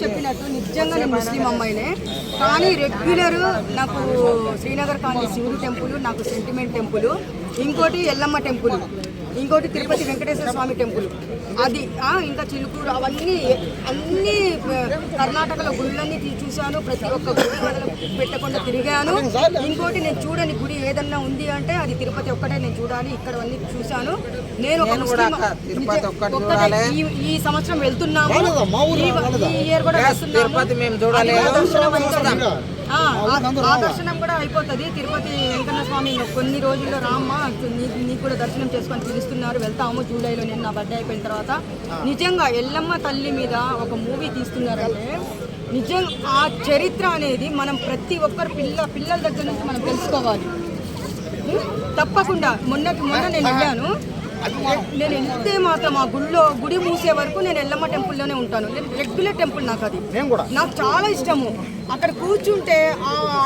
చెప్పినట్టు నిజంగా నేను ముస్లిం అమ్మాయినే, కానీ రెగ్యులర్ నాకు శ్రీనగర్ కాలనీ శివుడు టెంపుల్, నాకు సెంటిమెంట్ టెంపుల్, ఇంకోటి ఎల్లమ్మ టెంపుల్, ఇంకోటి తిరుపతి వెంకటేశ్వర స్వామి టెంపుల్, అది ఇంకా చిలుకూరు, అవన్నీ అన్ని కర్ణాటకలో గుళ్ళన్నీ చూశాను. ప్రతి ఒక్క గుడి పెట్టకుండా తిరిగాను. ఇంకోటి నేను చూడని గుడి ఏదన్నా ఉంది అంటే అది తిరుపతి ఒక్కటే నేను చూడాలి. ఇక్కడ అన్ని చూశాను. నేను ఒక ముస్లిం ఒక్కటే ఈ సంవత్సరం వెళ్తున్నాము, ఈ ఇయర్ కూడా ఆ దర్శనం కూడా అయిపోతుంది. తిరుపతి వెంకన్న స్వామి కొన్ని రోజుల్లో రామ్మ నీకు కూడా దర్శనం చేసుకొని పిలుస్తున్నారు, వెళ్తాము జూలైలో. నేను నా బర్త్డే అయిపోయిన తర్వాత నిజంగా ఎల్లమ్మ తల్లి మీద ఒక మూవీ తీస్తున్నారంటే నిజంగా ఆ చరిత్ర అనేది మనం ప్రతి ఒక్కరు పిల్లల దగ్గర నుంచి మనం తెలుసుకోవాలి తప్పకుండా. మొన్న నేను వెళ్ళాను. నేను వెళ్తే మాత్రం ఆ గుడి మూసే వరకు నేను ఎల్లమ్మ టెంపుల్లోనే ఉంటాను. నేను రెగ్యులర్ టెంపుల్, నాకు అది నాకు చాలా ఇష్టము. అక్కడ కూర్చుంటే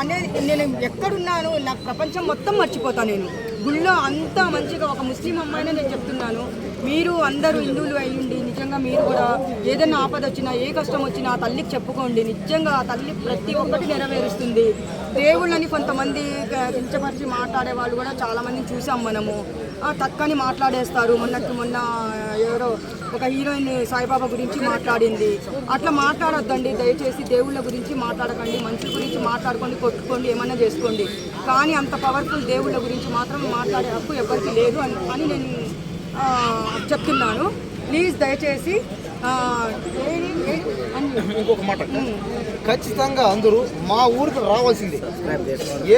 అనేది నేను ఎక్కడున్నాను నాకు ప్రపంచం మొత్తం మర్చిపోతాను. నేను గుళ్ళో అంతా మంచిగా ఒక ముస్లిం అమ్మాయినే నేను చెప్తున్నాను. మీరు అందరూ హిందువులు అయ్యండి, నిజంగా మీరు కూడా ఏదైనా ఆపద వచ్చినా ఏ కష్టం వచ్చినా ఆ తల్లికి చెప్పుకోండి. నిజంగా ఆ తల్లి ప్రతి ఒక్కటి నెరవేరుస్తుంది. దేవుళ్ళని కొంతమంది కించపరిచి మాట్లాడే వాళ్ళు కూడా చాలామందిని చూసాం మనము. తక్కని మాట్లాడేస్తారు. మొన్న ఎవరో ఒక హీరోయిన్ సాయిబాబా గురించి మాట్లాడింది. అట్లా మాట్లాడొద్దండి దయచేసి. దేవుళ్ళ గురించి మాట్లాడకండి, మనుషుల గురించి మాట్లాడుకోండి, కొట్టుకోండి, ఏమన్నా చేసుకోండి. కానీ అంత పవర్ఫుల్ దేవుళ్ళ గురించి మాత్రం మాట్లాడే హక్కు ఎవరికి లేదు అని నేను చెప్తున్నాను. ప్లీజ్ దయచేసి. ఇంకొక మాట, ఖచ్చితంగా అందరూ మా ఊరికి రావాల్సింది.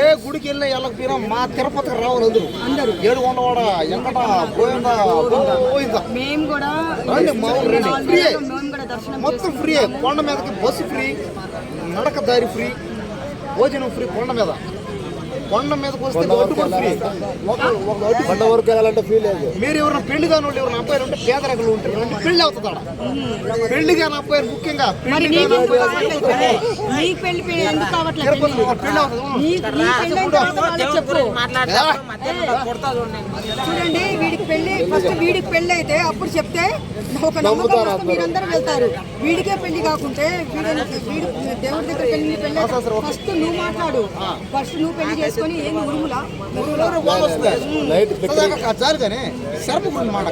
ఏ గుడికి వెళ్ళినా వెళ్ళకపోయినా మా తిరుపతికి రావాలి అందరూ. ఏడుకొండవాడ, ఎంకట, పోయిందా మేము కూడా మా ఊరు రండి. ఫ్రీ, మొత్తం ఫ్రీ. కొండ మీదకి బస్సు ఫ్రీ, నడక దారి ఫ్రీ, భోజనం ఫ్రీ. కొండ మీదకి వస్తే ఒడ్డు కూడా ఫ్రీ. కొండ వరకు వెళ్ళాలంటే ఫ్రీ లేదు. మీరు ఎవరైనా పెళ్లి కాని వాళ్ళు ఎవరైనా అబ్బాయిలు ఉంటే పేదరికలు ఉంటారు, పెళ్లి అవుతుంది. పెళ్లి కాని అబ్బాయిలు ముఖ్యంగా పెళ్లి చూడండి. వీడికి పెళ్లి అయితే అప్పుడు చెప్తే ఒక నమ్మకం మీరందరూ వెళ్తారు. వీడికే పెళ్లి కాకుంటే దేవుడి దగ్గరికి వెళ్ళి పెళ్లి ఫస్ట్ నువ్వు మాట్లాడు, ఫస్ట్ నువ్వు పెళ్లి చేసుకొని ఏంది ఉరుములా చాలు కానీ శర్మ మాట